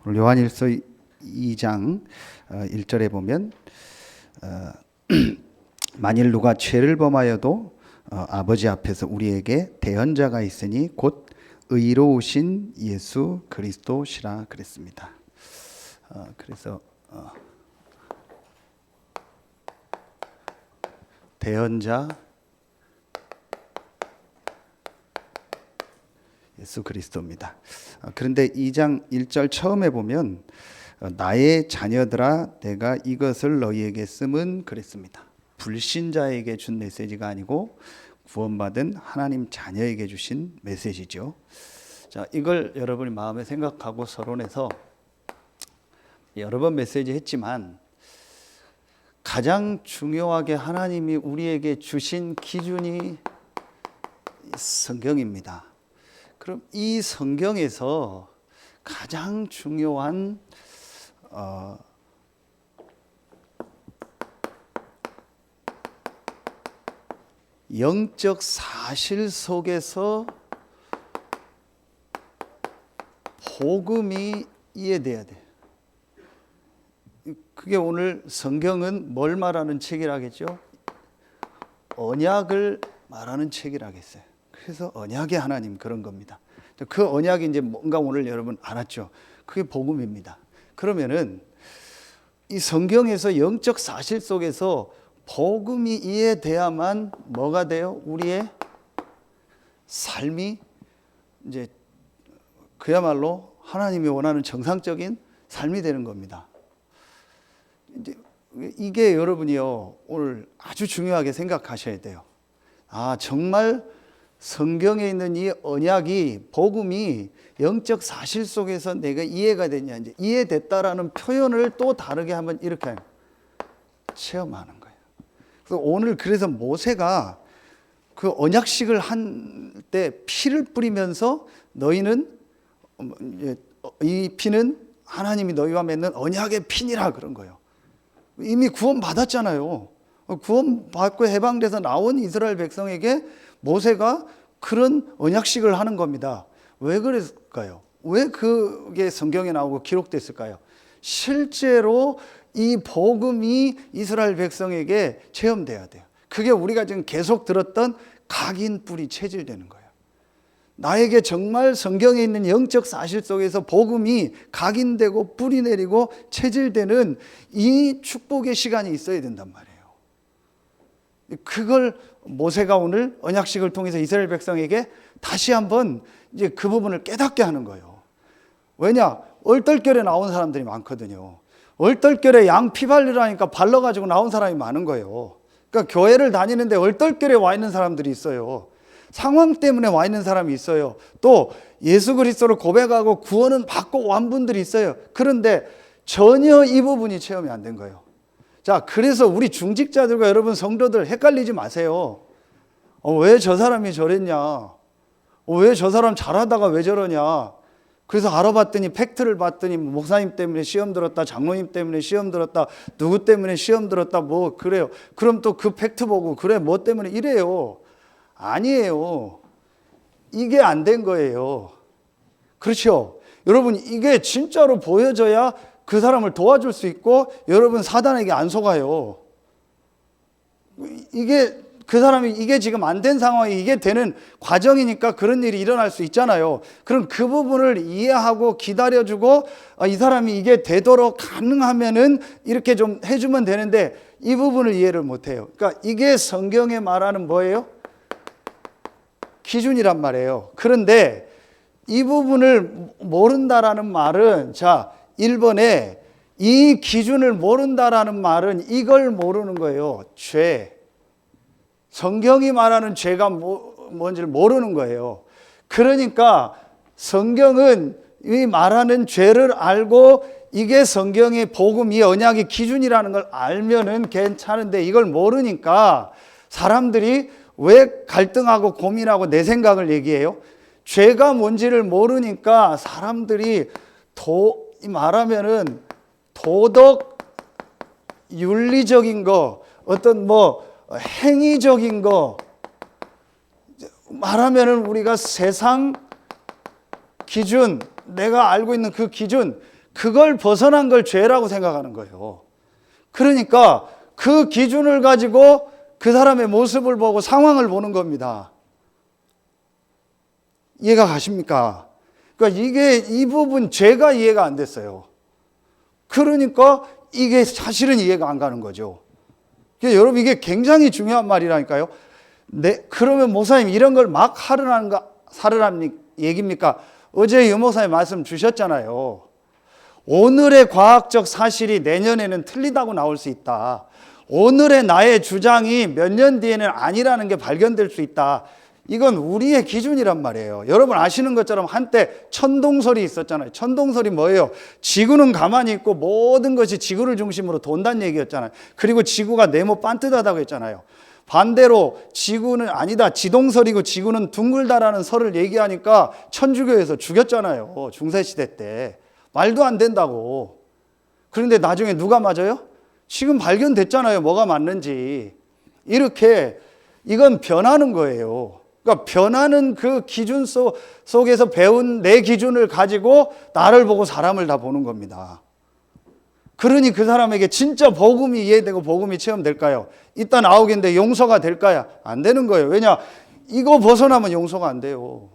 오늘 요한일서 2장 1절에 보면 만일 누가 죄를 범하여도 아버지 앞에서 우리에게 대언자가 있으니 곧 의로우신 예수 그리스도시라 그랬습니다. 그래서 대언자 예수 그리스도입니다. 그런데 2장 1절 처음에 보면 나의 자녀들아 내가 이것을 너희에게 쓰면 그랬습니다. 불신자에게 준 메시지가 아니고 구원받은 하나님 자녀에게 주신 메시지죠. 자, 이걸 여러분이 마음에 생각하고 서론에서 여러 번 메시지 했지만 가장 중요하게 하나님이 우리에게 주신 기준이 성경입니다. 그럼 이 성경에서 가장 중요한 영적 사실 속에서 복음이 이해돼야 돼. 그게 오늘 성경은 뭘 말하는 책이라겠죠? 언약을 말하는 책이라겠어요. 그래서 언약의 하나님 그런 겁니다. 그 언약이 이제 뭔가 오늘 여러분 알았죠? 그게 복음입니다. 그러면은 이 성경에서 영적 사실 속에서 복음이 이해돼야만 뭐가 돼요? 우리의 삶이 이제 그야말로 하나님이 원하는 정상적인 삶이 되는 겁니다. 이게 여러분이요 오늘 아주 중요하게 생각하셔야 돼요. 아, 정말 성경에 있는 이 언약이 복음이 영적 사실 속에서 내가 이해가 됐냐, 이제 이해됐다라는 표현을 또 다르게 한번 이렇게 체험하는 거예요. 그래서 오늘 그래서 모세가 그 언약식을 한 때 피를 뿌리면서 너희는 이 피는 하나님이 너희와 맺는 언약의 피니라 그런 거예요. 이미 구원 받았잖아요. 구원 받고 해방돼서 나온 이스라엘 백성에게 모세가 그런 언약식을 하는 겁니다. 왜 그랬을까요? 왜 그게 성경에 나오고 기록됐을까요? 실제로 이 복음이 이스라엘 백성에게 체험돼야 돼요. 그게 우리가 지금 계속 들었던 각인 뿌리 체질되는 거예요. 나에게 정말 성경에 있는 영적 사실 속에서 복음이 각인되고 뿌리 내리고 체질되는 이 축복의 시간이 있어야 된단 말이에요. 그걸 모세가 오늘 언약식을 통해서 이스라엘 백성에게 다시 한번 이제 그 부분을 깨닫게 하는 거예요. 왜냐? 얼떨결에 나온 사람들이 많거든요. 얼떨결에 양 피 발리라니까 발라가지고 나온 사람이 많은 거예요. 그러니까 교회를 다니는데 얼떨결에 와 있는 사람들이 있어요. 상황 때문에 와 있는 사람이 있어요. 또 예수 그리스도를 고백하고 구원은 받고 온 분들이 있어요. 그런데 전혀 이 부분이 체험이 안 된 거예요. 자, 그래서 우리 중직자들과 여러분 성도들 헷갈리지 마세요. 왜 저 사람이 저랬냐? 왜 저 사람 잘하다가 왜 저러냐? 그래서 알아봤더니 팩트를 봤더니 목사님 때문에 시험 들었다, 장로님 때문에 시험 들었다, 누구 때문에 시험 들었다, 뭐 그래요. 그럼 또 그 팩트 보고 그래 뭐 때문에 이래요. 아니에요. 이게 안 된 거예요. 그렇죠? 여러분 이게 진짜로 보여져야 그 사람을 도와줄 수 있고 여러분 사단에게 안 속아요. 이게 그 사람이 이게 지금 안 된 상황이 이게 되는 과정이니까 그런 일이 일어날 수 있잖아요. 그럼 그 부분을 이해하고 기다려주고 이 사람이 이게 되도록 가능하면은 이렇게 좀 해주면 되는데 이 부분을 이해를 못해요. 그러니까 이게 성경에 말하는 뭐예요? 기준이란 말이에요. 그런데 이 부분을 모른다라는 말은 자 1번에 이 기준을 모른다라는 말은 이걸 모르는 거예요. 죄. 성경이 말하는 죄가 뭔지를 모르는 거예요. 그러니까 성경은 이 말하는 죄를 알고 이게 성경의 복음이 언약의 기준이라는 걸 알면은 괜찮은데 이걸 모르니까 사람들이 왜 갈등하고 고민하고 내 생각을 얘기해요? 죄가 뭔지를 모르니까 사람들이 말하면은 도덕, 윤리적인 거, 어떤 뭐 행위적인 거 말하면은 우리가 세상 기준, 내가 알고 있는 그 기준, 그걸 벗어난 걸 죄라고 생각하는 거예요. 그러니까 그 기준을 가지고 그 사람의 모습을 보고 상황을 보는 겁니다. 이해가 가십니까? 그러니까 이 부분 죄가 이해가 안 됐어요. 그러니까 이게 사실은 이해가 안 가는 거죠. 그러니까 여러분 이게 굉장히 중요한 말이라니까요. 그러면 목사님 이런 걸 막 사르라는 얘기입니까? 어제 유 목사님 말씀 주셨잖아요. 오늘의 과학적 사실이 내년에는 틀리다고 나올 수 있다. 오늘의 나의 주장이 몇 년 뒤에는 아니라는 게 발견될 수 있다. 이건 우리의 기준이란 말이에요. 여러분 아시는 것처럼 한때 천동설이 있었잖아요. 천동설이 뭐예요? 지구는 가만히 있고 모든 것이 지구를 중심으로 돈다는 얘기였잖아요. 그리고 지구가 네모 반듯하다고 했잖아요. 반대로 지구는 아니다, 지동설이고 지구는 둥글다라는 설을 얘기하니까 천주교에서 죽였잖아요. 중세시대 때. 말도 안 된다고. 그런데 나중에 누가 맞아요? 지금 발견됐잖아요. 뭐가 맞는지. 이렇게 이건 변하는 거예요. 그러니까 변하는 그 기준 속에서 배운 내 기준을 가지고 나를 보고 사람을 다 보는 겁니다. 그러니 그 사람에게 진짜 복음이 이해되고 복음이 체험될까요? 이따 나오겠는데 용서가 될까요? 안 되는 거예요. 왜냐? 이거 벗어나면 용서가 안 돼요.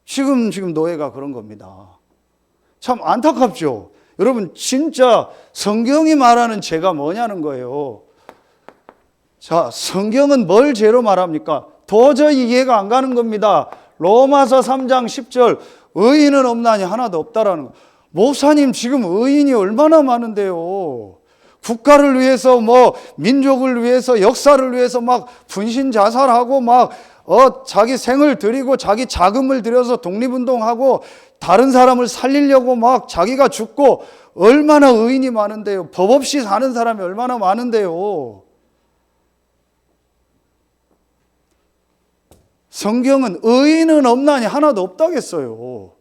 지금 노예가 그런 겁니다. 참 안타깝죠? 여러분 진짜 성경이 말하는 죄가 뭐냐는 거예요. 자, 성경은 뭘 죄로 말합니까? 도저히 이해가 안 가는 겁니다. 로마서 3장 10절 의인은 없나니 하나도 없다라는 거. 목사님 지금 의인이 얼마나 많은데요. 국가를 위해서 민족을 위해서 역사를 위해서 막 분신 자살하고 자기 생을 들이고 자기 자금을 들여서 독립운동하고 다른 사람을 살리려고 막 자기가 죽고 얼마나 의인이 많은데요. 법 없이 사는 사람이 얼마나 많은데요. 성경은 의인은 없나니 하나도 없다겠어요.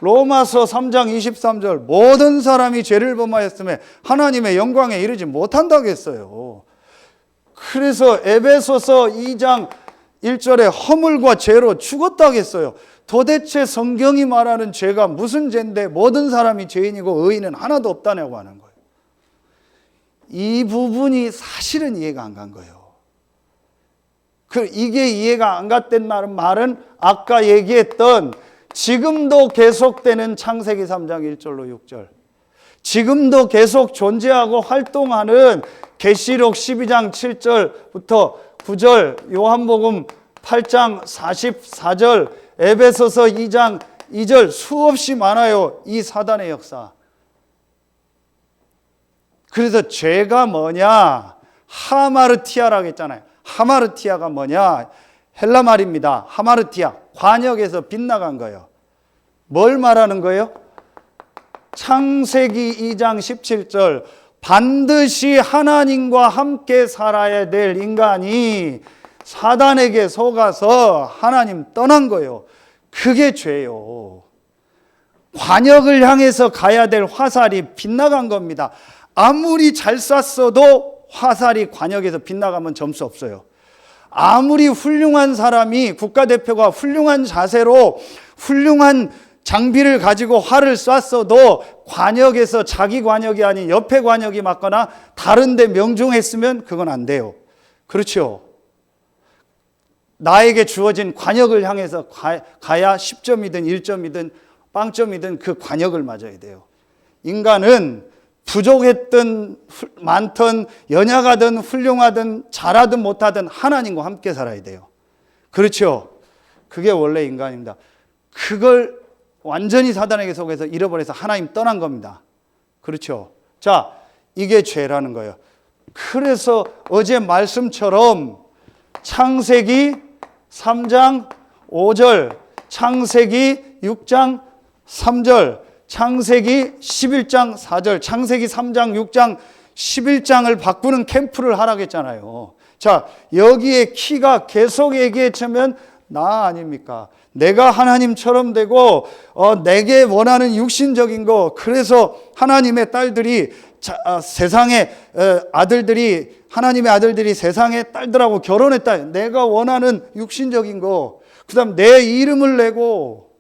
로마서 3장 23절 모든 사람이 죄를 범하였음에 하나님의 영광에 이르지 못한다겠어요. 그래서 에베소서 2장 1절에 허물과 죄로 죽었다겠어요. 도대체 성경이 말하는 죄가 무슨 죄인데 모든 사람이 죄인이고 의인은 하나도 없다냐고 하는 거예요. 이 부분이 사실은 이해가 안 간 거예요. 이게 이해가 안 갔다는 말은 아까 얘기했던 지금도 계속되는 창세기 3장 1절로 6절, 지금도 계속 존재하고 활동하는 계시록 12장 7절부터 9절, 요한복음 8장 44절, 에베소서 2장 2절 수없이 많아요. 이 사단의 역사. 그래서 죄가 뭐냐? 하마르티아라고 했잖아요. 하마르티아가 뭐냐? 헬라 말입니다. 하마르티아, 관역에서 빗나간 거예요. 뭘 말하는 거예요? 창세기 2장 17절 반드시 하나님과 함께 살아야 될 인간이 사단에게 속아서 하나님 떠난 거예요. 그게 죄예요. 관역을 향해서 가야 될 화살이 빗나간 겁니다. 아무리 잘 쐈어도 화살이 관역에서 빗나가면 점수 없어요. 아무리 훌륭한 사람이, 국가대표가 훌륭한 자세로 훌륭한 장비를 가지고 활을 쐈어도 관역에서 자기 관역이 아닌 옆에 관역이 맞거나 다른 데 명중했으면 그건 안 돼요. 그렇죠? 나에게 주어진 관역을 향해서 가야 10점이든 1점이든 빵점이든 그 관역을 맞아야 돼요. 인간은 부족했든 많든 연약하든 훌륭하든 잘하든 못하든 하나님과 함께 살아야 돼요. 그렇죠? 그게 원래 인간입니다. 그걸 완전히 사단에게 속해서 잃어버려서 하나님 떠난 겁니다. 그렇죠? 자, 이게 죄라는 거예요. 그래서 어제 말씀처럼 창세기 3장 5절, 창세기 6장 3절, 창세기 11장 4절, 창세기 3장 6장 11장을 바꾸는 캠프를 하라고 했잖아요. 자, 여기에 키가 계속 얘기해주면 나 아닙니까? 내가 하나님처럼 되고 내게 원하는 육신적인 거, 그래서 하나님의 딸들이 세상의 아들들이, 하나님의 아들들이 세상의 딸들하고 결혼했다. 내가 원하는 육신적인 거, 그 다음 내 이름을 내고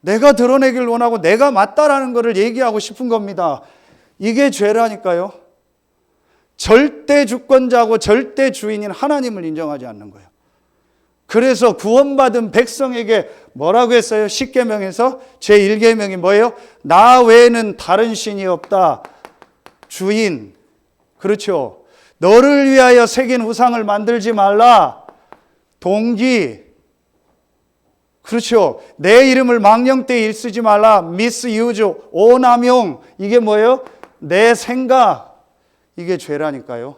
내가 드러내길 원하고 내가 맞다라는 것을 얘기하고 싶은 겁니다. 이게 죄라니까요. 절대 주권자고 절대 주인인 하나님을 인정하지 않는 거예요. 그래서 구원받은 백성에게 뭐라고 했어요? 십계명에서 제1계명이 뭐예요? 나 외에는 다른 신이 없다. 주인. 그렇죠. 너를 위하여 새긴 우상을 만들지 말라. 동기. 그렇죠. 내 이름을 망령되이 일쓰지 말라. 미스유즈, 오남용. 이게 뭐예요? 내 생각. 이게 죄라니까요.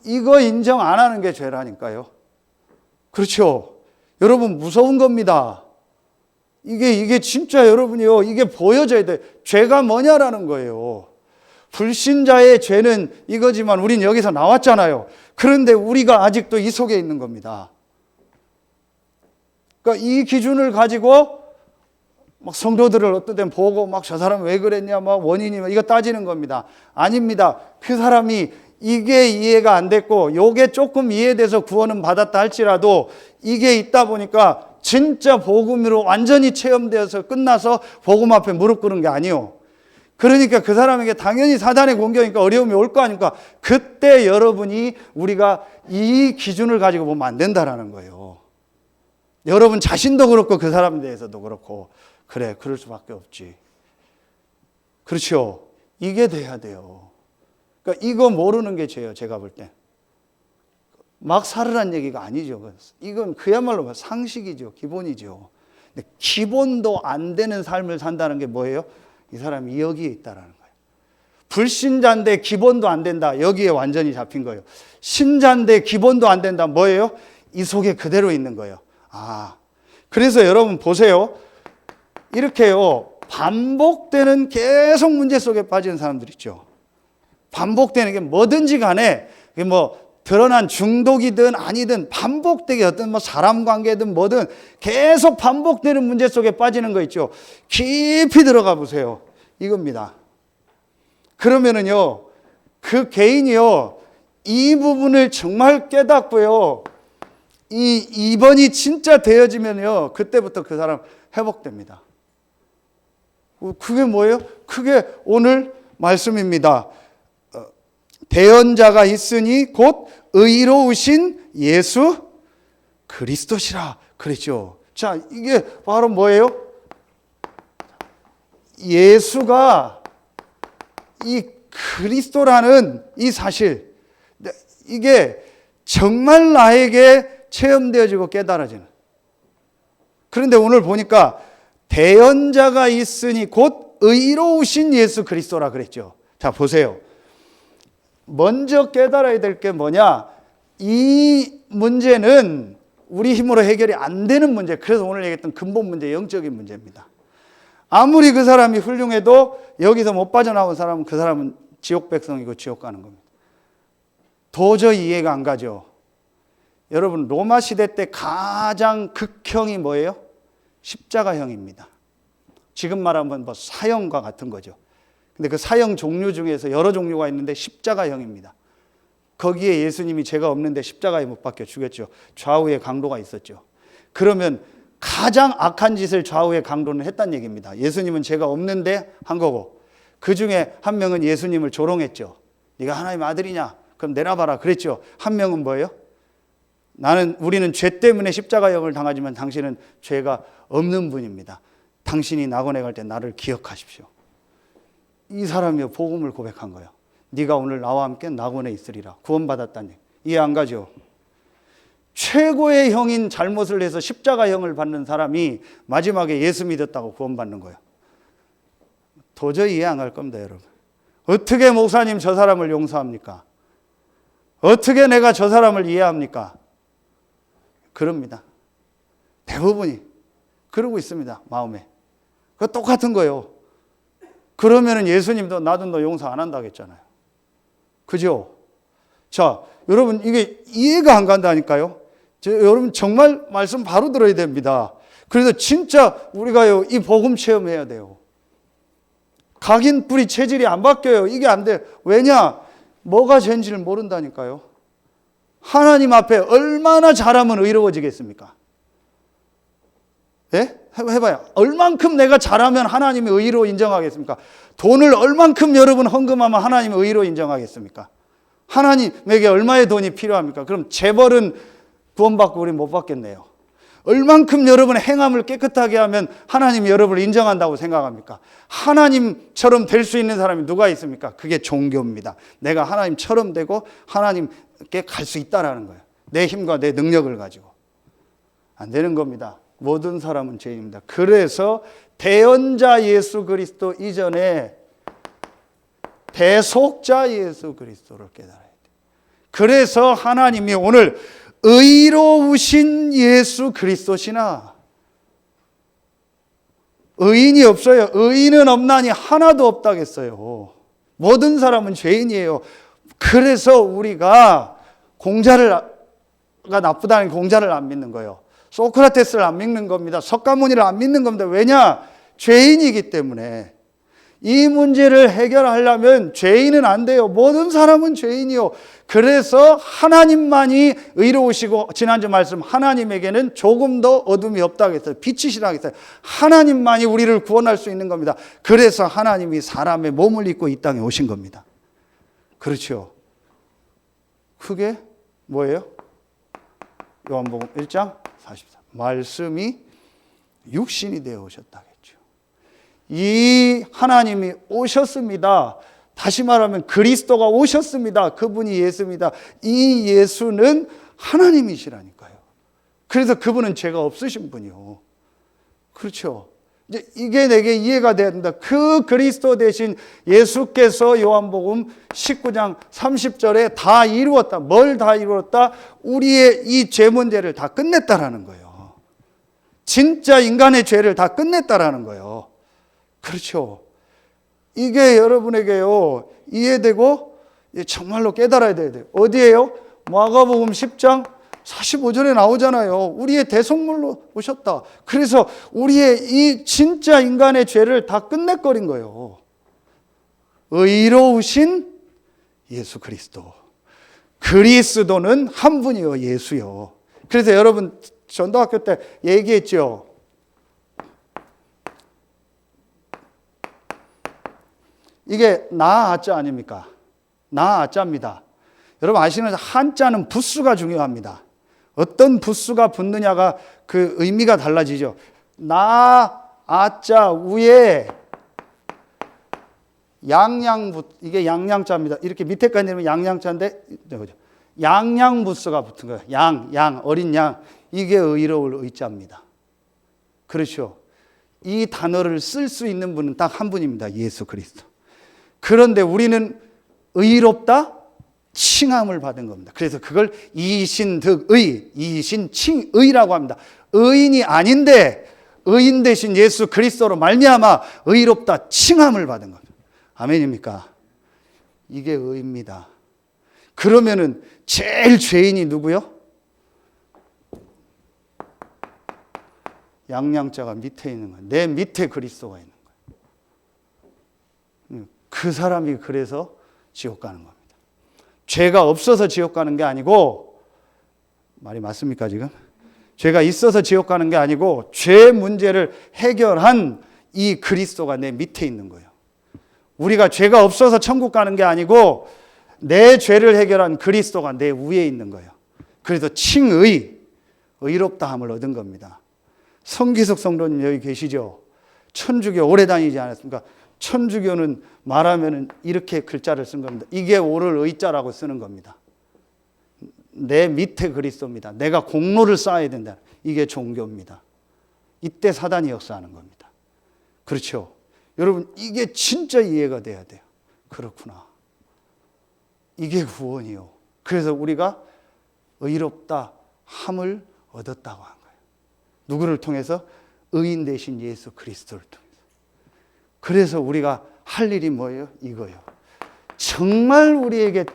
이거 인정 안 하는 게 죄라니까요. 그렇죠. 여러분 무서운 겁니다. 이게 진짜 여러분이요. 이게 보여져야 돼. 죄가 뭐냐라는 거예요. 불신자의 죄는 이거지만 우린 여기서 나왔잖아요. 그런데 우리가 아직도 이 속에 있는 겁니다. 그러니까 이 기준을 가지고 막 성도들을 어떤 때 보고 막 저 사람 왜 그랬냐, 막 원인이 이거 따지는 겁니다. 아닙니다. 그 사람이 이게 이해가 안 됐고 요게 조금 이해돼서 구원은 받았다 할지라도 이게 있다 보니까 진짜 복음으로 완전히 체험되어서 끝나서 복음 앞에 무릎 꿇은 게 아니요. 그러니까 그 사람에게 당연히 사단의 공격이니까 어려움이 올 거 아닙니까? 그때 여러분이 우리가 이 기준을 가지고 보면 안 된다라는 거예요. 여러분 자신도 그렇고 그 사람에 대해서도 그렇고 그래 그럴 수밖에 없지. 그렇죠. 이게 돼야 돼요. 그러니까 이거 모르는 게 죄예요. 제가 볼 때. 막 살으란 얘기가 아니죠. 이건 그야말로 상식이죠. 기본이죠. 근데 기본도 안 되는 삶을 산다는 게 뭐예요? 이 사람이 여기에 있다라는 거예요. 불신자인데 기본도 안 된다. 여기에 완전히 잡힌 거예요. 신자인데 기본도 안 된다. 뭐예요? 이 속에 그대로 있는 거예요. 그래서 여러분 보세요. 이렇게요. 반복되는 계속 문제 속에 빠지는 사람들 있죠. 반복되는 게 뭐든지 간에 뭐 드러난 중독이든 아니든 반복되게 어떤 뭐 사람 관계든 뭐든 계속 반복되는 문제 속에 빠지는 거 있죠. 깊이 들어가 보세요. 이겁니다. 그러면은요, 그 개인이요, 이 부분을 정말 깨닫고요, 이 2번이 진짜 되어지면요, 그때부터 그 사람 회복됩니다. 그게 뭐예요? 그게 오늘 말씀입니다. 대언자가 있으니 곧 의로우신 예수 그리스도시라 그랬죠. 자, 이게 바로 뭐예요? 예수가 이 그리스도라는 이 사실, 이게 정말 나에게 체험되어지고 깨달아지는. 그런데 오늘 보니까 대언자가 있으니 곧 의로우신 예수 그리스도라 그랬죠. 자, 보세요. 먼저 깨달아야 될 게 뭐냐? 이 문제는 우리 힘으로 해결이 안 되는 문제. 그래서 오늘 얘기했던 근본 문제, 영적인 문제입니다. 아무리 그 사람이 훌륭해도 여기서 못 빠져나온 사람은 그 사람은 지옥 백성이고 지옥 가는 겁니다. 도저히 이해가 안 가죠. 여러분 로마 시대 때 가장 극형이 뭐예요? 십자가형입니다. 지금 말하면 뭐 사형과 같은 거죠. 근데 그 사형 종류 중에서 여러 종류가 있는데 십자가형입니다. 거기에 예수님이 죄가 없는데 십자가에 못 박혀 죽였죠. 좌우의 강도가 있었죠. 그러면 가장 악한 짓을 좌우의 강도는 했단 얘기입니다. 예수님은 죄가 없는데 한 거고, 그 중에 한 명은 예수님을 조롱했죠. 네가 하나님의 아들이냐? 그럼 내려봐라 그랬죠. 한 명은 뭐예요? 우리는 죄 때문에 십자가형을 당하지만 당신은 죄가 없는 분입니다. 당신이 낙원에 갈 때 나를 기억하십시오. 이 사람이 복음을 고백한 거예요. 네가 오늘 나와 함께 낙원에 있으리라. 구원받았다니. 이해 안 가죠? 최고의 형인 잘못을 해서 십자가형을 받는 사람이 마지막에 예수 믿었다고 구원받는 거예요. 도저히 이해 안 갈 겁니다, 여러분. 어떻게 목사님 저 사람을 용서합니까? 어떻게 내가 저 사람을 이해합니까? 그럽니다. 대부분이 그러고 있습니다, 마음에. 그거 똑같은 거예요. 그러면은 예수님도 나도 너 용서 안 한다고 했잖아요. 그죠? 자, 여러분 이게 이해가 안 간다니까요. 여러분 정말 말씀 바로 들어야 됩니다. 그래서 진짜 우리가요, 이 복음 체험해야 돼요. 각인 뿌리 체질이 안 바뀌어요. 이게 안 돼. 왜냐? 뭐가 죄인지를 모른다니까요. 하나님 앞에 얼마나 잘하면 의로워지겠습니까? 예? 해봐요. 얼만큼 내가 잘하면 하나님이 의로 인정하겠습니까? 돈을 얼만큼 여러분 헌금하면 하나님이 의로 인정하겠습니까? 하나님에게 얼마의 돈이 필요합니까? 그럼 재벌은 구원받고 우리 못 받겠네요. 얼만큼 여러분의 행함을 깨끗하게 하면 하나님이 여러분을 인정한다고 생각합니까? 하나님처럼 될 수 있는 사람이 누가 있습니까? 그게 종교입니다. 내가 하나님처럼 되고 하나님께 갈 수 있다라는 거예요. 내 힘과 내 능력을 가지고. 안 되는 겁니다. 모든 사람은 죄인입니다. 그래서 대언자 예수 그리스도 이전에 대속자 예수 그리스도를 깨달아야 돼요. 그래서 하나님이 오늘 의로우신 예수 그리스도시나, 의인이 없어요. 의인은 없나니 하나도 없다겠어요. 모든 사람은 죄인이에요. 그래서 우리가 공자가 나쁘다는 공자를 안 믿는 거예요. 소크라테스를 안 믿는 겁니다. 석가모니를 안 믿는 겁니다. 왜냐? 죄인이기 때문에. 이 문제를 해결하려면 죄인은 안 돼요. 모든 사람은 죄인이요. 그래서 하나님만이 의로우시고, 지난주 말씀 하나님에게는 조금 더 어둠이 없다고 했어요. 빛이시라고 했어요. 하나님만이 우리를 구원할 수 있는 겁니다. 그래서 하나님이 사람의 몸을 입고 이 땅에 오신 겁니다. 그렇죠. 그게 뭐예요? 요한복음 1장 44. 말씀이 육신이 되어 오셨다겠죠. 이 하나님이 오셨습니다. 다시 말하면 그리스도가 오셨습니다. 그분이 예수입니다. 이 예수는 하나님이시라니까요. 그래서 그분은 죄가 없으신 분이요. 그렇죠. 이제 이게 내게 이해가 돼야 된다. 그 그리스도 대신 예수께서 요한복음 19장 30절에 다 이루었다. 뭘 다 이루었다? 우리의 이 죄 문제를 다 끝냈다라는 거예요. 진짜 인간의 죄를 다 끝냈다라는 거예요. 그렇죠. 이게 여러분에게요, 이해되고 정말로 깨달아야 돼요. 어디에요? 마가복음 10장 45절에 나오잖아요. 우리의 대속물로 오셨다. 그래서 우리의 이 진짜 인간의 죄를 다 끝내버린 거예요. 의로우신 예수 그리스도. 그리스도는 한 분이요, 예수요. 그래서 여러분 전도학교 때 얘기했죠. 이게 나아자 아닙니까? 나아자입니다. 여러분 아시는 한자는 부수가 중요합니다. 어떤 부수가 붙느냐가 그 의미가 달라지죠. 나아자 위에 이게 양양자입니다. 이렇게 밑에까지 내면 양양자인데 양양부수가 붙은 거예요. 양, 어린 양. 이게 의로울 의자입니다. 그렇죠. 이 단어를 쓸 수 있는 분은 딱 한 분입니다. 예수 그리스도. 그런데 우리는 의롭다? 칭함을 받은 겁니다. 그래서 그걸 이신득의, 이신칭의라고 합니다. 의인이 아닌데 의인 대신 예수 그리스도로 말미암아 의롭다 칭함을 받은 겁니다. 아멘입니까? 이게 의입니다. 그러면은 제일 죄인이 누구요? 양양자가 밑에 있는 거예요. 내 밑에 그리스도가 있는 거예요. 그 사람이 그래서 지옥 가는 겁니다. 죄가 없어서 지옥 가는 게 아니고, 말이 맞습니까 지금? 죄가 있어서 지옥 가는 게 아니고 죄 문제를 해결한 이 그리스도가 내 밑에 있는 거예요. 우리가 죄가 없어서 천국 가는 게 아니고 내 죄를 해결한 그리스도가 내 위에 있는 거예요. 그래서 칭의, 의롭다함을 얻은 겁니다. 성기석 성도님 여기 계시죠? 천주교 오래 다니지 않았습니까? 천주교는 말하면 이렇게 글자를 쓴 겁니다. 이게 오를 의자라고 쓰는 겁니다. 내 밑에 그리스도입니다. 내가 공로를 쌓아야 된다. 이게 종교입니다. 이때 사단이 역사하는 겁니다. 그렇죠? 여러분 이게 진짜 이해가 돼야 돼요. 그렇구나. 이게 구원이요. 그래서 우리가 의롭다 함을 얻었다고 한 거예요. 누구를 통해서? 의인 대신 예수 그리스도를 통해서. 그래서 우리가 할 일이 뭐예요? 이거요. 정말 우리에게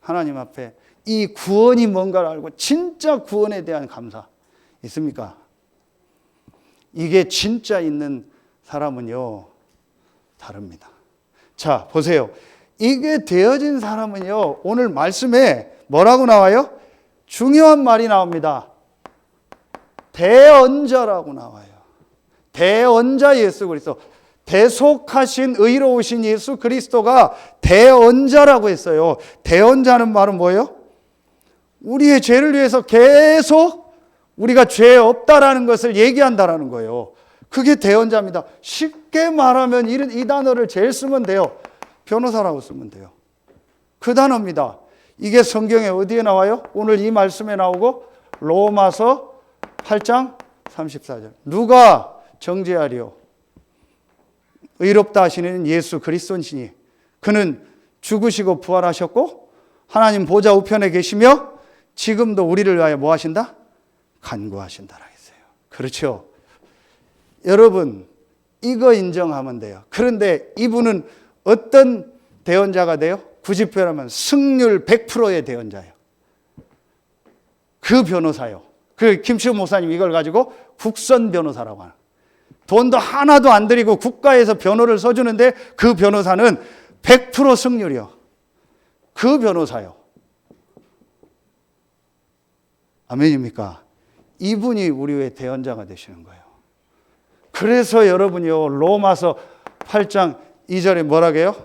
하나님 앞에 이 구원이 뭔가를 알고 진짜 구원에 대한 감사 있습니까? 이게 진짜 있는 사람은요, 다릅니다. 자, 보세요. 이게 되어진 사람은요, 오늘 말씀에 뭐라고 나와요? 중요한 말이 나옵니다. 대언자라고 나와요. 대언자 예수 그리스도. 대속하신 의로우신 예수 그리스도가 대언자라고 했어요. 대언자는 말은 뭐예요? 우리의 죄를 위해서 계속 우리가 죄 없다라는 것을 얘기한다라는 거예요. 그게 대언자입니다. 쉽게 말하면 이 단어를 제일 쓰면 돼요. 변호사라고 쓰면 돼요. 그 단어입니다. 이게 성경에 어디에 나와요? 오늘 이 말씀에 나오고 로마서 8장 34절. 누가 정죄하리요? 의롭다 하시는 예수 그리스도시니 그는 죽으시고 부활하셨고 하나님 보좌 우편에 계시며 지금도 우리를 위하여 뭐 하신다? 간구하신다라 했어요. 그렇죠. 여러분 이거 인정하면 돼요. 그런데 이분은 어떤 대언자가 돼요? 굳이 표현하면 승률 100%의 대언자예요. 그 변호사요. 그 김치우 목사님 이걸 가지고 국선 변호사라고 하는. 돈도 하나도 안 들이고 국가에서 변호를 써주는데 그 변호사는 100% 승률이요. 그 변호사요. 아멘입니까? 이분이 우리의 대언자가 되시는 거예요. 그래서 여러분이요 로마서 8장 2절에 뭐라고 해요?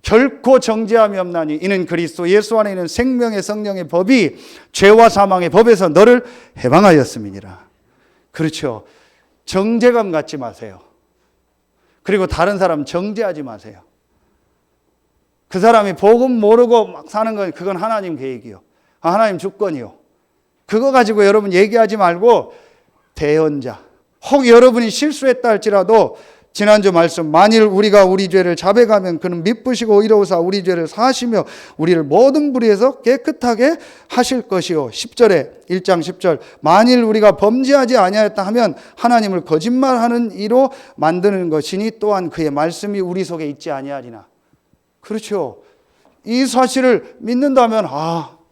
결코 정죄함이 없나니 이는 그리스도 예수 안에 있는 생명의 성령의 법이 죄와 사망의 법에서 너를 해방하였음이니라. 그렇죠. 정죄감 갖지 마세요. 그리고 다른 사람 정죄하지 마세요. 그 사람이 복음 모르고 막 사는 건 그건 하나님 계획이요. 하나님 주권이요. 그거 가지고 여러분 얘기하지 말고 대언자. 혹 여러분이 실수했다 할지라도 지난주 말씀 만일 우리가 우리 죄를 자백하면 그는 미쁘시고 의로우사 우리 죄를 사하시며 우리를 모든 불의에서 깨끗하게 하실 것이요. 10절에 1장 10절 만일 우리가 범죄하지 아니하였다 하면 하나님을 거짓말하는 이로 만드는 것이니 또한 그의 말씀이 우리 속에 있지 아니하리나. 그렇죠. 이 사실을 믿는다면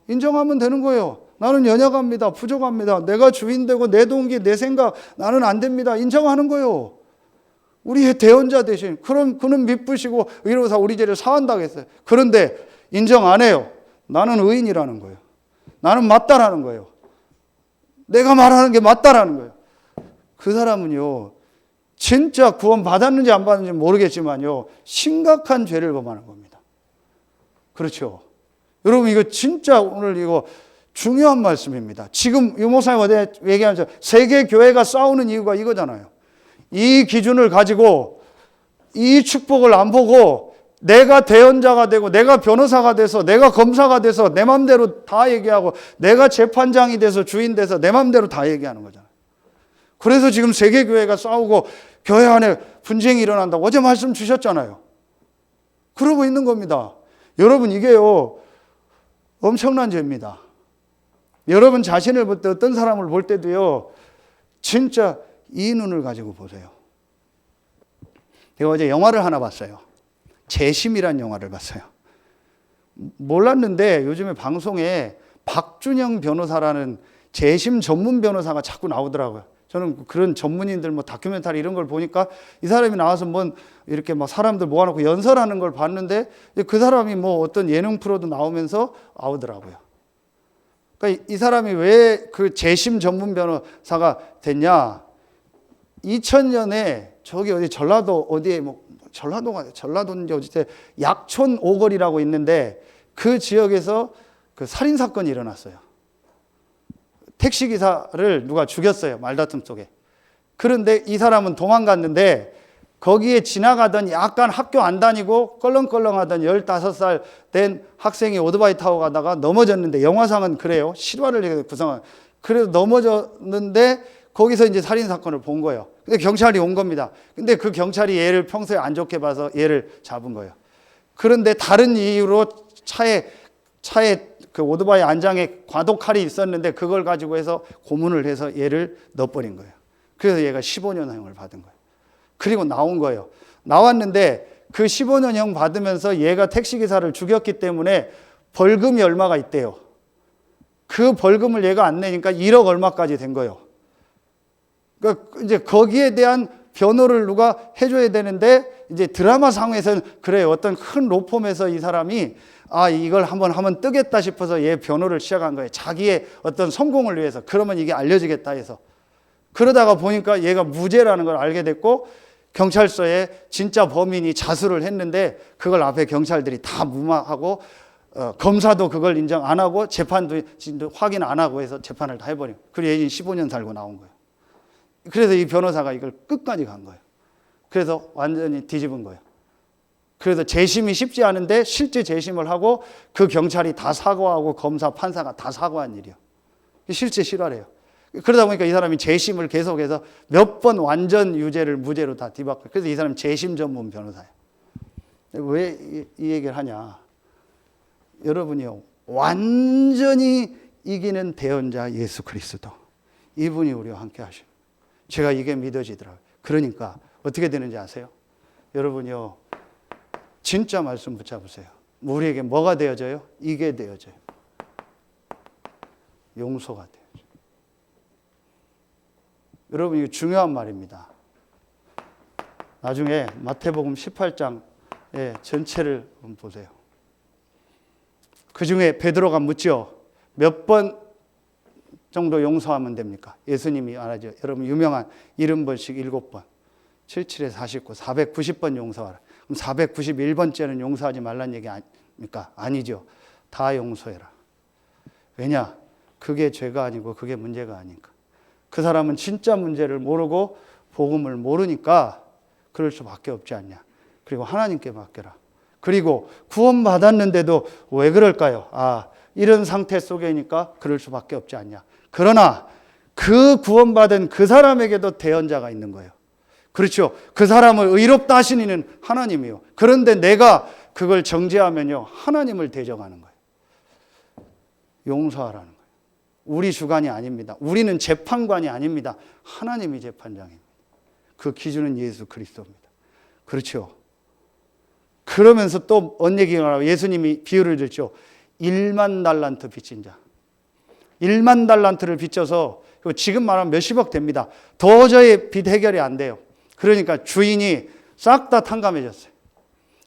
인정하면 되는 거예요. 나는 연약합니다. 부족합니다. 내가 주인되고 내 동기 내 생각 나는 안 됩니다. 인정하는 거예요. 우리의 대언자 대신 그럼 그는 미쁘시고 의로우사 우리 죄를 사한다고 했어요. 그런데 인정 안 해요. 나는 의인이라는 거예요. 나는 맞다라는 거예요. 내가 말하는 게 맞다라는 거예요. 그 사람은요 진짜 구원 받았는지 안 받았는지 모르겠지만요 심각한 죄를 범하는 겁니다. 그렇죠. 여러분 이거 진짜 오늘 이거 중요한 말씀입니다. 지금 유목사님 어제 얘기하면서 세계 교회가 싸우는 이유가 이거잖아요. 이 기준을 가지고 이 축복을 안 보고 내가 대언자가 되고 내가 변호사가 돼서 내가 검사가 돼서 내 맘대로 다 얘기하고 내가 재판장이 돼서 주인 돼서 내 맘대로 다 얘기하는 거잖아요. 그래서 지금 세계교회가 싸우고 교회 안에 분쟁이 일어난다고 어제 말씀 주셨잖아요. 그러고 있는 겁니다. 여러분 이게요 엄청난 죄입니다. 여러분 자신을 볼 때 어떤 사람을 볼 때도요 진짜 이 눈을 가지고 보세요. 제가 어제 영화를 하나 봤어요. 재심이란 영화를 봤어요. 몰랐는데 요즘에 방송에 박준영 변호사라는 재심 전문 변호사가 자꾸 나오더라고요. 저는 그런 전문인들 다큐멘터리 이런 걸 보니까 이 사람이 나와서 이렇게 사람들 모아놓고 연설하는 걸 봤는데 그 사람이 어떤 예능 프로도 나오면서 나오더라고요. 그러니까 이 사람이 왜 그 재심 전문 변호사가 됐냐? 2000년에 저기 어디 전라도 어디에 전라도인지 어디에 약촌 오거리라고 있는데 그 지역에서 그 살인 사건이 일어났어요. 택시 기사를 누가 죽였어요. 말다툼 속에. 그런데 이 사람은 도망갔는데 거기에 지나가던 약간 학교 안 다니고 껄렁껄렁하던 15살 된 학생이 오토바이 타고 가다가 넘어졌는데 영화상은 그래요. 실화를 구성한. 그래서 넘어졌는데 거기서 이제 살인 사건을 본 거예요. 근데 경찰이 온 겁니다. 근데 그 경찰이 얘를 평소에 안 좋게 봐서 얘를 잡은 거예요. 그런데 다른 이유로 차에 그 오토바이 안장에 과도칼이 있었는데 그걸 가지고 해서 고문을 해서 얘를 넣어버린 거예요. 그래서 얘가 15년형을 받은 거예요. 그리고 나온 거예요. 나왔는데 그 15년형 받으면서 얘가 택시기사를 죽였기 때문에 벌금이 얼마가 있대요. 그 벌금을 얘가 안 내니까 1억 얼마까지 된 거예요. 그러니까 이제 거기에 대한 변호를 누가 해줘야 되는데 이제 드라마 상에서는 그래요. 어떤 큰 로펌에서 이 사람이 이걸 한번 하면 뜨겠다 싶어서 얘 변호를 시작한 거예요. 자기의 어떤 성공을 위해서. 그러면 이게 알려지겠다 해서. 그러다가 보니까 얘가 무죄라는 걸 알게 됐고 경찰서에 진짜 범인이 자수를 했는데 그걸 앞에 경찰들이 다 무마하고 검사도 그걸 인정 안 하고 재판도 확인 안 하고 해서 재판을 다 해버려. 그리고 얘는 15년 살고 나온 거예요. 그래서 이 변호사가 이걸 끝까지 간 거예요. 그래서 완전히 뒤집은 거예요. 그래서 재심이 쉽지 않은데 실제 재심을 하고 그 경찰이 다 사과하고 검사, 판사가 다 사과한 일이에요. 실제 실화래요. 그러다 보니까 이 사람이 재심을 계속해서 몇 번 완전 유죄를 무죄로 다 뒤바꿔요. 그래서 이 사람은 재심 전문 변호사예요. 왜 이 얘기를 하냐. 여러분이요, 완전히 이기는 대언자 예수 그리스도. 이분이 우리와 함께 하시는. 제가 이게 믿어지더라고요. 그러니까 어떻게 되는지 아세요? 여러분이요, 진짜 말씀 붙잡으세요. 우리에게 뭐가 되어져요? 이게 되어져요. 용서가 되어져요. 여러분, 이거 중요한 말입니다. 나중에 마태복음 18장의 전체를 한번 보세요. 그 중에 베드로가 묻죠. 몇 번 정도 용서하면 됩니까? 예수님이 말하죠. 여러분, 유명한 70번씩 7번. 77에 49, 490번 용서하라. 그럼 491번째는 용서하지 말란 얘기 아닙니까? 아니죠. 다 용서해라. 왜냐? 그게 죄가 아니고 그게 문제가 아니니까. 그 사람은 진짜 문제를 모르고 복음을 모르니까 그럴 수밖에 없지 않냐. 그리고 하나님께 맡겨라. 그리고 구원받았는데도 왜 그럴까요? 이런 상태 속이니까 그럴 수밖에 없지 않냐. 그러나 그 구원받은 그 사람에게도 대언자가 있는 거예요. 그렇죠. 그 사람을 의롭다 하신 이는 하나님이요. 그런데 내가 그걸 정죄하면요, 하나님을 대적하는 거예요. 용서하라는 거예요. 우리 주관이 아닙니다. 우리는 재판관이 아닙니다. 하나님이 재판장입니다. 그 기준은 예수 그리스도입니다. 그렇죠. 그러면서 또 언 얘기가 나와요. 예수님이 비유를 들죠. 1만 달란트 빚진 자. 1만 달란트를 빚져서 지금 말하면 몇십억 됩니다. 도저히 빚 해결이 안 돼요. 그러니까 주인이 싹 다 탕감해줬어요.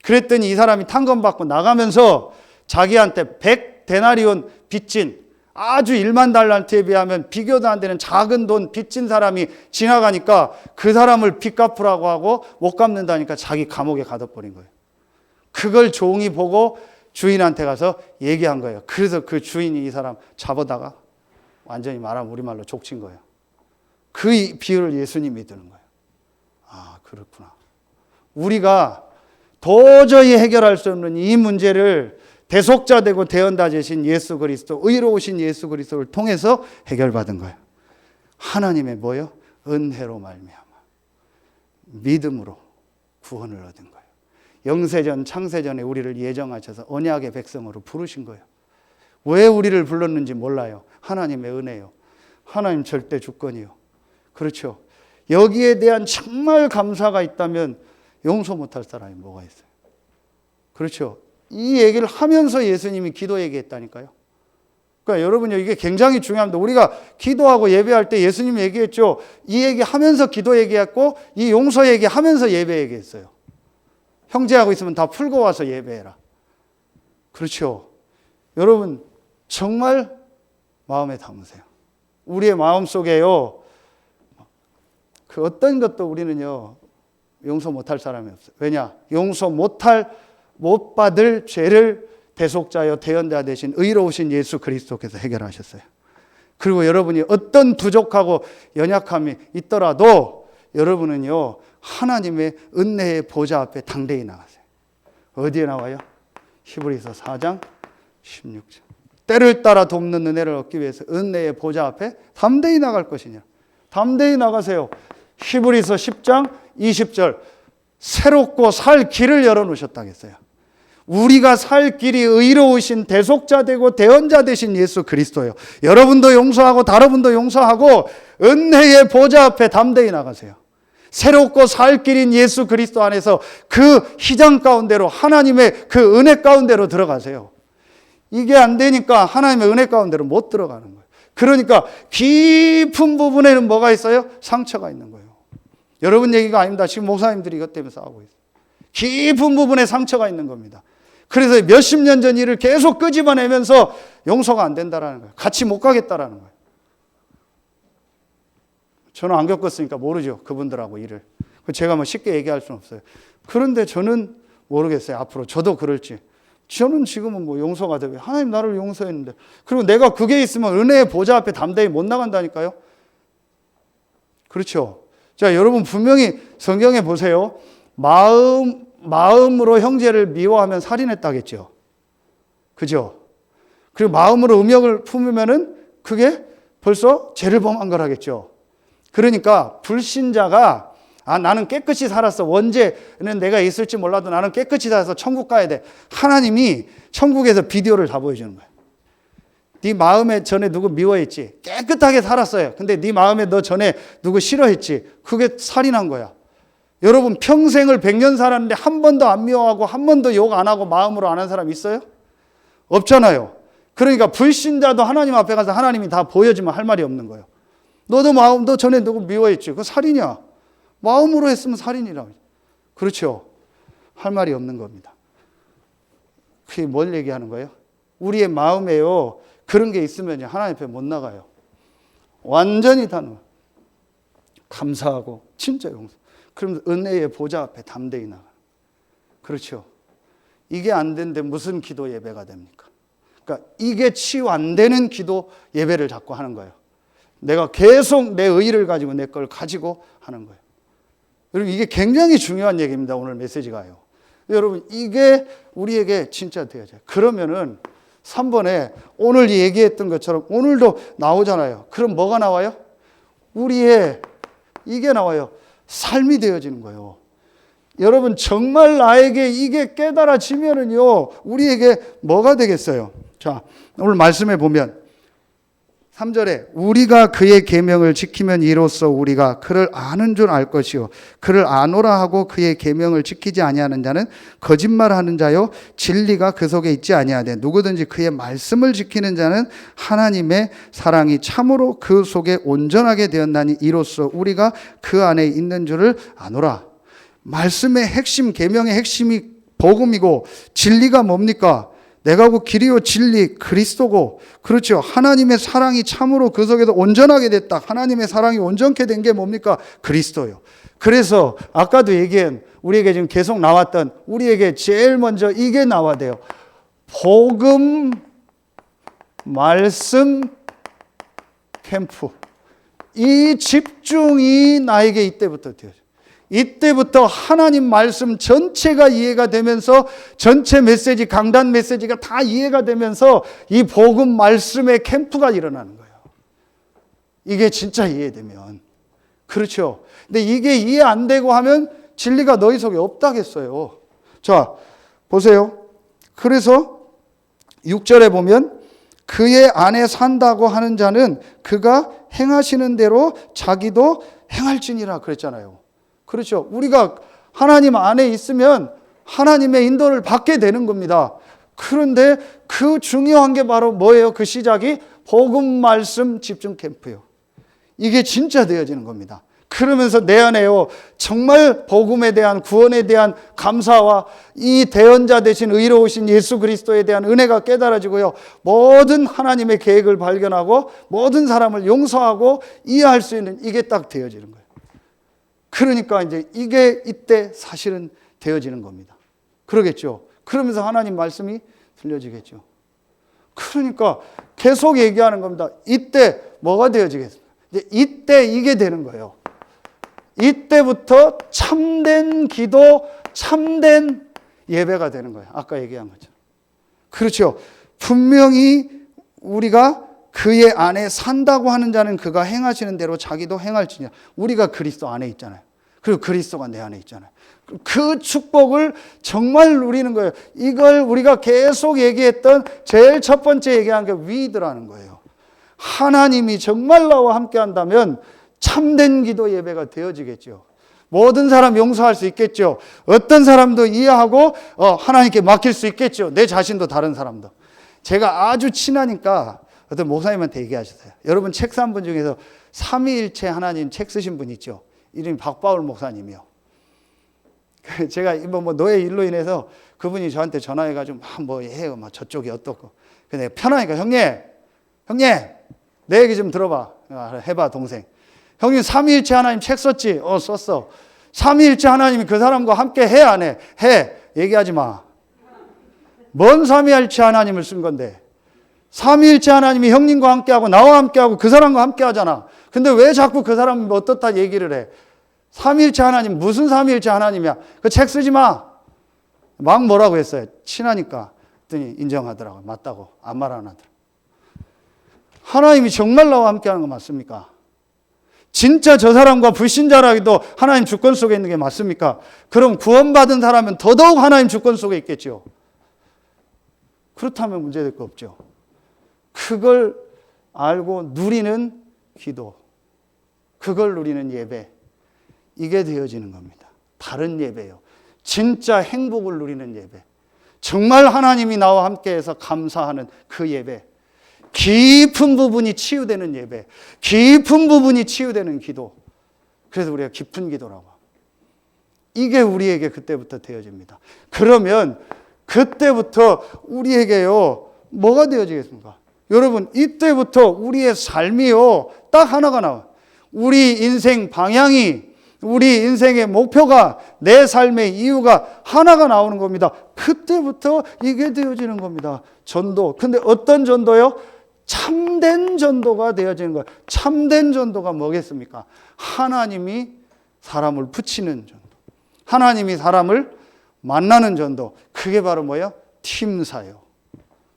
그랬더니 이 사람이 탕감받고 나가면서 자기한테 100데나리온 빚진 아주 1만 달란트에 비하면 비교도 안 되는 작은 돈 빚진 사람이 지나가니까 그 사람을 빚 갚으라고 하고 못 갚는다니까 자기 감옥에 가둬버린 거예요. 그걸 종이 보고 주인한테 가서 얘기한 거예요. 그래서 그 주인이 이 사람 잡아다가 완전히 말하면 우리말로 족친 거예요. 그 비유를 예수님이 드는 거예요. 그렇구나. 우리가 도저히 해결할 수 없는 이 문제를 대속자 되고 대언자 되신 예수 그리스도, 의로우신 예수 그리스도를 통해서 해결받은 거예요. 하나님의 뭐요? 은혜로 말미암아 믿음으로 구원을 얻은 거예요. 영세전 창세전에 우리를 예정하셔서 언약의 백성으로 부르신 거예요. 왜 우리를 불렀는지 몰라요. 하나님의 은혜요. 하나님 절대 주권이요. 그렇죠. 여기에 대한 정말 감사가 있다면 용서 못할 사람이 뭐가 있어요. 그렇죠. 이 얘기를 하면서 예수님이 기도 얘기했다니까요. 그러니까 여러분, 이게 굉장히 중요합니다. 우리가 기도하고 예배할 때 예수님이 얘기했죠. 이 얘기하면서 기도 얘기했고 이 용서 얘기하면서 예배 얘기했어요. 형제하고 있으면 다 풀고 와서 예배해라. 그렇죠. 여러분, 정말 마음에 담으세요. 우리의 마음속에요, 그 어떤 것도 우리는요, 용서 못할 사람이 없어요. 왜냐? 용서 못 받을 죄를 대속자여 대언자 되신 의로우신 예수 그리스도께서 해결하셨어요. 그리고 여러분이 어떤 부족하고 연약함이 있더라도 여러분은요, 하나님의 은혜의 보좌 앞에 당대히 나가세요. 어디에 나와요? 히브리서 4장 16절. 때를 따라 돕는 은혜를 얻기 위해서 은혜의 보좌 앞에 담대히 나갈 것이냐. 담대히 나가세요. 히브리서 10장 20절. 새롭고 살 길을 열어놓으셨다겠어요. 우리가 살 길이 의로우신 대속자 되고 대언자 되신 예수 그리스도예요. 여러분도 용서하고 다른 분도 용서하고 은혜의 보좌 앞에 담대히 나가세요. 새롭고 살 길인 예수 그리스도 안에서 그 희장 가운데로, 하나님의 그 은혜 가운데로 들어가세요. 이게 안 되니까 하나님의 은혜 가운데로 못 들어가는 거예요. 그러니까 깊은 부분에는 뭐가 있어요? 상처가 있는 거예요. 여러분 얘기가 아닙니다. 지금 목사님들이 이것 때문에 싸우고 있어요. 깊은 부분에 상처가 있는 겁니다. 그래서 몇십 년 전 일을 계속 끄집어내면서 용서가 안 된다라는 거예요. 같이 못 가겠다라는 거예요. 저는 안 겪었으니까 모르죠. 그분들하고 일을. 제가 뭐 쉽게 얘기할 수는 없어요. 그런데 저는 모르겠어요. 앞으로 저도 그럴지. 저는 지금은 뭐 용서가 되고 하나님 나를 용서했는데 그리고 내가 그게 있으면 은혜의 보좌 앞에 담대히 못 나간다니까요. 그렇죠. 자, 여러분 분명히 성경에 보세요. 마음으로 형제를 미워하면 살인했다겠죠. 그죠? 그리고 마음으로 음욕을 품으면은 그게 벌써 죄를 범한 거라겠죠. 그러니까 불신자가 나는 깨끗이 살았어. 원죄는 내가 있을지 몰라도 나는 깨끗이 살아서 천국 가야 돼. 하나님이 천국에서 비디오를 다 보여주는 거예요. 네 마음에 전에 누구 미워했지? 깨끗하게 살았어요. 근데 네 마음에 너 전에 누구 싫어했지? 그게 살인한 거야. 여러분 평생을 100년 살았는데 한 번도 안 미워하고 한 번도 욕 안 하고 마음으로 안 한 사람 있어요? 없잖아요. 그러니까 불신자도 하나님 앞에 가서 하나님이 다 보여주면 할 말이 없는 거예요. 너 전에 누구 미워했지? 그거 살인이야. 마음으로 했으면 살인이라고. 그렇죠. 할 말이 없는 겁니다. 그게 뭘 얘기하는 거예요? 우리의 마음에요. 그런 게 있으면 하나님 앞에 못 나가요. 완전히 다 감사하고 진짜 용서. 그럼 은혜의 보좌 앞에 담대히 나가. 그렇죠. 이게 안 되는데 무슨 기도 예배가 됩니까? 그러니까 이게 치유 안 되는 기도 예배를 자꾸 하는 거예요. 내가 계속 내 의의를 가지고 내 걸 가지고 하는 거예요. 여러분 이게 굉장히 중요한 얘기입니다. 오늘 메시지가요. 여러분 이게 우리에게 진짜 되어져요. 그러면은 3번에 오늘 얘기했던 것처럼 오늘도 나오잖아요. 그럼 뭐가 나와요? 우리의 이게 나와요. 삶이 되어지는 거예요. 여러분 정말 나에게 이게 깨달아지면은요. 우리에게 뭐가 되겠어요? 자, 오늘 말씀에 보면 3절에 우리가 그의 계명을 지키면 이로써 우리가 그를 아는 줄 알 것이요 그를 아노라 하고 그의 계명을 지키지 아니하는 자는 거짓말하는 자요 진리가 그 속에 있지 아니하되 누구든지 그의 말씀을 지키는 자는 하나님의 사랑이 참으로 그 속에 온전하게 되었나니 이로써 우리가 그 안에 있는 줄을 아노라. 말씀의 핵심, 계명의 핵심이 복음이고 진리가 뭡니까? 내가 곧 길이요 진리 그리스도고 그렇죠. 하나님의 사랑이 참으로 그 속에서 온전하게 됐다. 하나님의 사랑이 온전케 된 게 뭡니까? 그리스도요. 그래서 아까도 얘기한 우리에게 지금 계속 나왔던 우리에게 제일 먼저 이게 나와야 돼요. 복음 말씀 캠프. 이 집중이 나에게 이때부터 되어요. 이때부터 하나님 말씀 전체가 이해가 되면서 전체 메시지, 강단 메시지가 다 이해가 되면서 이 복음 말씀의 캠프가 일어나는 거예요. 이게 진짜 이해되면. 그렇죠. 근데 이게 이해 안 되고 하면 진리가 너희 속에 없다겠어요. 자, 보세요. 그래서 6절에 보면 그의 안에 산다고 하는 자는 그가 행하시는 대로 자기도 행할지니라 그랬잖아요. 그렇죠. 우리가 하나님 안에 있으면 하나님의 인도를 받게 되는 겁니다. 그런데 그 중요한 게 바로 뭐예요? 그 시작이 복음 말씀 집중 캠프예요. 이게 진짜 되어지는 겁니다. 그러면서 내 안에요. 정말 복음에 대한 구원에 대한 감사와 이 대언자 대신 의로우신 예수 그리스도에 대한 은혜가 깨달아지고요. 모든 하나님의 계획을 발견하고 모든 사람을 용서하고 이해할 수 있는 이게 딱 되어지는 거예요. 그러니까 이제 이게 이때 사실은 되어지는 겁니다. 그러겠죠. 그러면서 하나님 말씀이 들려지겠죠. 그러니까 계속 얘기하는 겁니다. 이때 뭐가 되어지겠습니까? 이제 이때 이게 되는 거예요. 이때부터 참된 기도, 참된 예배가 되는 거예요. 아까 얘기한 것처럼. 그렇죠. 분명히 우리가 그의 안에 산다고 하는 자는 그가 행하시는 대로 자기도 행할지니라. 우리가 그리스도 안에 있잖아요. 그리고 그리스도가 내 안에 있잖아요. 그 축복을 정말 누리는 거예요. 이걸 우리가 계속 얘기했던 제일 첫 번째 얘기한 게 위드라는 거예요. 하나님이 정말 나와 함께 한다면 참된 기도 예배가 되어지겠죠. 모든 사람 용서할 수 있겠죠. 어떤 사람도 이해하고 하나님께 맡길 수 있겠죠. 내 자신도 다른 사람도. 제가 아주 친하니까 어떤 목사님한테 얘기하셨어요. 여러분 책 산 분 중에서 삼위일체 하나님 책 쓰신 분 있죠. 이름이 박바울 목사님이요. 제가 뭐 노예 일로 인해서 그분이 저한테 전화해가지고 뭐 해요. 막 저쪽이 어떻고. 근데 편하니까 형님 내 얘기 좀 들어봐. 해봐 동생. 형님 삼위일체 하나님 책 썼지? 썼어. 삼위일체 하나님이 그 사람과 함께 해 안 해? 해. 얘기하지 마. 뭔 삼위일체 하나님을 쓴 건데? 삼위일체 하나님이 형님과 함께하고 나와 함께하고 그 사람과 함께하잖아. 근데 왜 자꾸 그 사람이 어떻다 얘기를 해? 삼위일체 하나님 무슨 삼위일체 하나님이야? 그 책 쓰지 마. 막 뭐라고 했어요? 친하니까. 그랬더니 인정하더라고요. 맞다고. 아무 말 안 하더라고요. 하나님이 정말 나와 함께하는 거 맞습니까? 진짜 저 사람과 불신자라기도 하나님 주권 속에 있는 게 맞습니까? 그럼 구원받은 사람은 더더욱 하나님 주권 속에 있겠죠. 그렇다면 문제될 거 없죠. 그걸 알고 누리는 기도, 그걸 누리는 예배, 이게 되어지는 겁니다. 다른 예배요. 진짜 행복을 누리는 예배. 정말 하나님이 나와 함께해서 감사하는 그 예배. 깊은 부분이 치유되는 예배. 깊은 부분이 치유되는 기도. 그래서 우리가 깊은 기도라고. 이게 우리에게 그때부터 되어집니다. 그러면 그때부터 우리에게요, 뭐가 되어지겠습니까? 여러분, 이때부터 우리의 삶이요, 딱 하나가 나와요. 우리 인생 방향이, 우리 인생의 목표가, 내 삶의 이유가 하나가 나오는 겁니다. 그때부터 이게 되어지는 겁니다. 전도. 근데 어떤 전도요? 참된 전도가 되어지는 거예요. 참된 전도가 뭐겠습니까? 하나님이 사람을 붙이는 전도. 하나님이 사람을 만나는 전도. 그게 바로 뭐예요? 팀사요.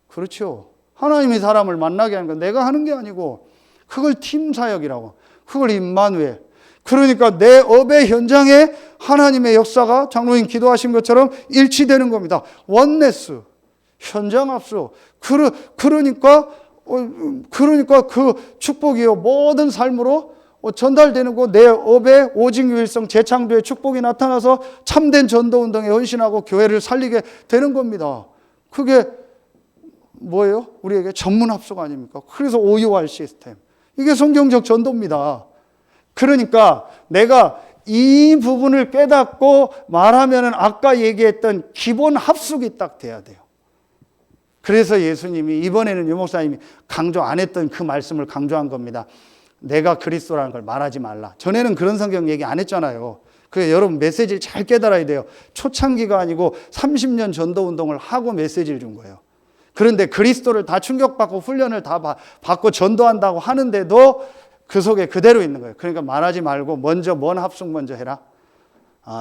그렇죠. 하나님이 사람을 만나게 하는 건 내가 하는 게 아니고 그걸 팀사역이라고. 그걸 임마누엘. 그러니까 내 업의 현장에 하나님의 역사가 장로님 기도하신 것처럼 일치되는 겁니다. 원네스, 현장 합수. 그러니까 그 축복이요, 모든 삶으로 전달되는 거, 내 업의 오직 유일성 재창조의 축복이 나타나서 참된 전도운동에 헌신하고 교회를 살리게 되는 겁니다. 그게 뭐예요? 우리에게 전문 합수가 아닙니까? 그래서 OUR 시스템. 이게 성경적 전도입니다. 그러니까 내가 이 부분을 깨닫고 말하면 아까 얘기했던 기본 합숙이 딱 돼야 돼요. 그래서 예수님이 이번에는 유 목사님이 강조 안 했던 그 말씀을 강조한 겁니다. 내가 그리스도라는 걸 말하지 말라. 전에는 그런 성경 얘기 안 했잖아요. 그래서 여러분 메시지를 잘 깨달아야 돼요. 초창기가 아니고 30년 전도 운동을 하고 메시지를 준 거예요. 그런데 그리스도를 다 충격받고 훈련을 다 받고 전도한다고 하는데도 그 속에 그대로 있는 거예요. 그러니까 말하지 말고 먼저 뭔 합숙 먼저 해라?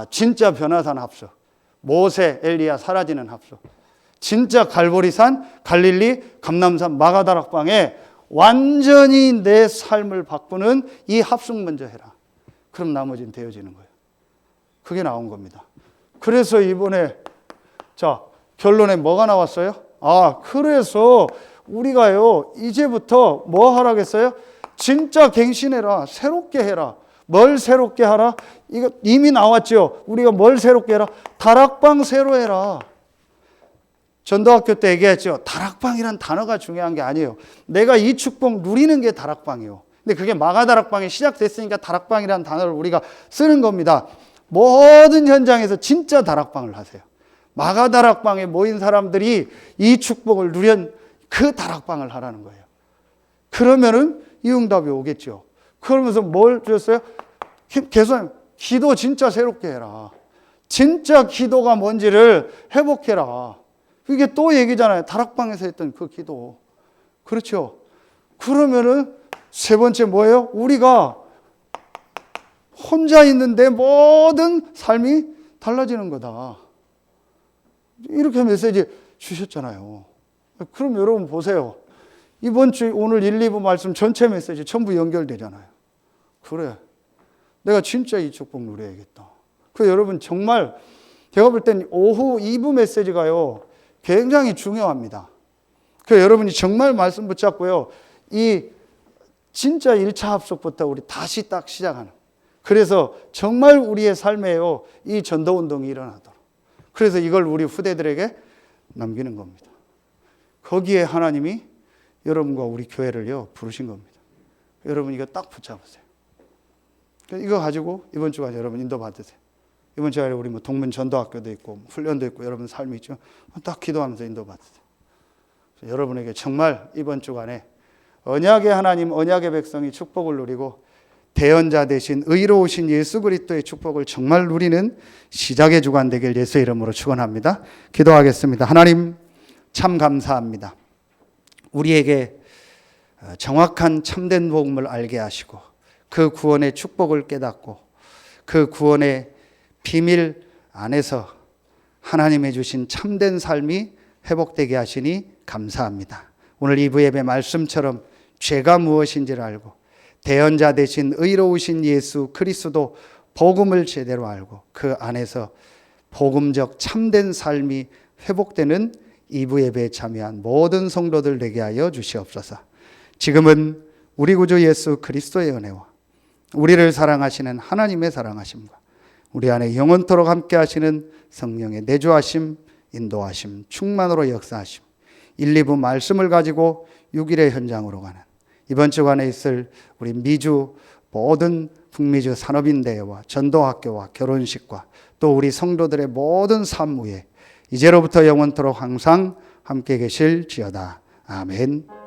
진짜 변화산 합숙. 모세, 엘리야 사라지는 합숙. 진짜 갈보리산, 갈릴리, 감람산, 마가다락방에 완전히 내 삶을 바꾸는 이 합숙 먼저 해라. 그럼 나머지는 되어지는 거예요. 그게 나온 겁니다. 그래서 이번에 자 결론에 뭐가 나왔어요? 그래서 우리가요 이제부터 뭐 하라겠어요? 진짜 갱신해라. 새롭게 해라. 뭘 새롭게 하라? 이거 이미 나왔죠. 우리가 뭘 새롭게 해라? 다락방 새로 해라. 전도학교 때 얘기했죠. 다락방이란 단어가 중요한 게 아니에요. 내가 이 축복 누리는 게 다락방이에요. 근데 그게 마가다락방이 시작됐으니까 다락방이라는 단어를 우리가 쓰는 겁니다. 모든 현장에서 진짜 다락방을 하세요. 마가다락방에 모인 사람들이 이 축복을 누린 그 다락방을 하라는 거예요. 그러면은 이 응답이 오겠죠. 그러면서 뭘 주셨어요? 계속 기도 진짜 새롭게 해라. 진짜 기도가 뭔지를 회복해라. 이게 또 얘기잖아요. 다락방에서 했던 그 기도. 그렇죠. 그러면은 세 번째 뭐예요? 우리가 혼자 있는데 모든 삶이 달라지는 거다. 이렇게 메시지 주셨잖아요. 그럼 여러분 보세요. 이번 주 오늘 1, 2부 말씀 전체 메시지 전부 연결되잖아요. 그래. 내가 진짜 이 축복 누려야겠다. 그 여러분 정말 제가 볼 땐 오후 2부 메시지가요. 굉장히 중요합니다. 그 여러분이 정말 말씀 붙잡고요. 이 진짜 1차 합숙부터 우리 다시 딱 시작하는. 그래서 정말 우리의 삶에요. 이 전도 운동이 일어나도록. 그래서 이걸 우리 후대들에게 남기는 겁니다. 거기에 하나님이 여러분과 우리 교회를요 부르신 겁니다. 여러분 이거 딱 붙잡으세요. 이거 가지고 이번 주까지 여러분 인도 받으세요. 이번 주에 우리 뭐 동문 전도학교도 있고 훈련도 있고 여러분 삶이 있죠. 딱 기도하면서 인도 받으세요. 여러분에게 정말 이번 주간에 언약의 하나님, 언약의 백성이 축복을 누리고 대언자 되신 의로우신 예수 그리스도의 축복을 정말 누리는 시작의 주간 되길 예수 이름으로 축원합니다. 기도하겠습니다. 하나님 참 감사합니다. 우리에게 정확한 참된 복음을 알게 하시고 그 구원의 축복을 깨닫고 그 구원의 비밀 안에서 하나님의 주신 참된 삶이 회복되게 하시니 감사합니다. 오늘 2부 예배 말씀처럼 죄가 무엇인지를 알고 대언자 되신 의로우신 예수 그리스도 복음을 제대로 알고 그 안에서 복음적 참된 삶이 회복되는 2부 예배에 참여한 모든 성도들 되게 하여 주시옵소서. 지금은 우리 구주 예수 그리스도의 은혜와 우리를 사랑하시는 하나님의 사랑하심과 우리 안에 영원토록 함께 하시는 성령의 내주하심, 인도하심, 충만으로 역사하심, 1, 2부 말씀을 가지고 6일의 현장으로 가는 이번 주간에 있을 우리 미주 모든 북미주 산업인대회와 전도학교와 결혼식과 또 우리 성도들의 모든 삶 위에 이제로부터 영원토록 항상 함께 계실지어다. 아멘.